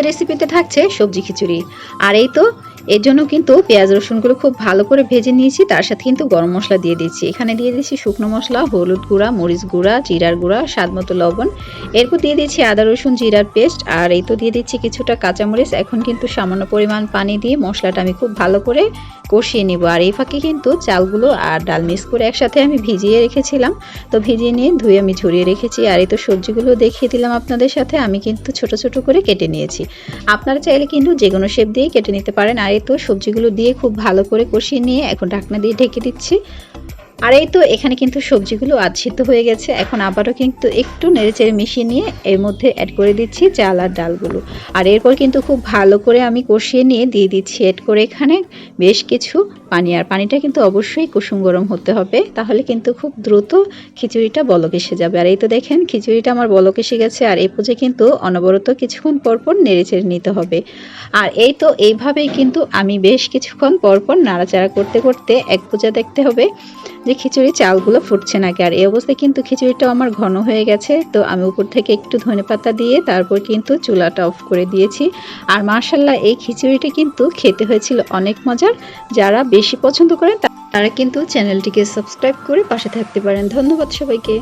আজকের রেসিপিতে থাকছে সবজি খিচুড়ি। আর এই তো এর জন্য কিন্তু পেঁয়াজ রসুনগুলো খুব ভালো করে ভেজে নিয়েছি, তার সাথে কিন্তু গরম মশলা দিয়ে দিচ্ছি। এখানে দিয়ে দিচ্ছি শুকনো মশলা, হলুদ গুঁড়া, মরিচ গুঁড়া, জিরার গুঁড়া, স্বাদ মতো লবণ। এরপর দিয়ে দিচ্ছি আদা রসুন জিরার পেস্ট, আর এই তো দিয়ে দিচ্ছি কিছুটা কাঁচামরিচ। এখন কিন্তু সামান্য পরিমাণ পানি দিয়ে মশলাটা আমি খুব ভালো করে কষিয়ে নিব। আর এই ফাঁকে কিন্তু চালগুলো আর ডাল মিক্স করে একসাথে আমি ভিজিয়ে রেখেছিলাম, তো ভিজিয়ে নিয়ে ধুয়ে আমি ঝরিয়ে রেখেছি। আর এই তো সবজিগুলো দেখিয়ে দিলাম আপনাদের সাথে, আমি কিন্তু ছোট ছোট করে কেটে নিয়েছি। আপনারা চাইলে কিন্তু যে কোনো শেপ দিয়েই কেটে নিতে পারেন। আর এই তো সবজিগুলো দিয়ে খুব ভালো করে কষিয়ে নিয়ে এখন ঢাকনা দিয়ে ঢেকে দিচ্ছি। আর এই তো এখানে কিন্তু সবজিগুলো আধ সিদ্ধ হয়ে গেছে। এখন আবারও কিন্তু একটু নেড়েচেড়ে মিশিয়ে নিয়ে এর মধ্যে অ্যাড করে দিচ্ছি চাল আর ডালগুলো। আর এরপর কিন্তু খুব ভালো করে আমি কষিয়ে নিয়ে দিয়ে দিচ্ছি অ্যাড করে এখানে বেশ কিছু পানি। আর পানিটা কিন্তু অবশ্যই কুসুম গরম হতে হবে, তাহলে কিন্তু খুব দ্রুত খিচুড়িটা বলক এসে যাবে। আর এই তো দেখেন খিচুড়িটা আমার বলক এসে গেছে। আর এই পর্যায়ে কিন্তু অনবরত কিছুক্ষণ পরপর নেড়েচেড়ে নিতে হবে। আর এই তো এইভাবেই কিন্তু আমি বেশ কিছুক্ষণ পরপর নাড়াচাড়া করতে করতে এক পর্যায়ে দেখতে হবে যে খিচুড়ি চালগুলো ফুটছে নাকি। আর এই অবস্থায় কিন্তু খিচুড়িটাও আমার ঘন হয়ে গেছে, তো আমি উপর থেকে একটু ধনেপাতা দিয়ে তারপর কিন্তু চুলাটা অফ করে দিয়েছি। আর মাশাআল্লাহ এই খিচুড়িটা কিন্তু খেতে হয়েছিল অনেক মজার। যারা বেশি পছন্দ করেন তারা কিন্তু চ্যানেলটিকে সাবস্ক্রাইব করে পাশে থাকতে পারেন। ধন্যবাদ সবাইকে।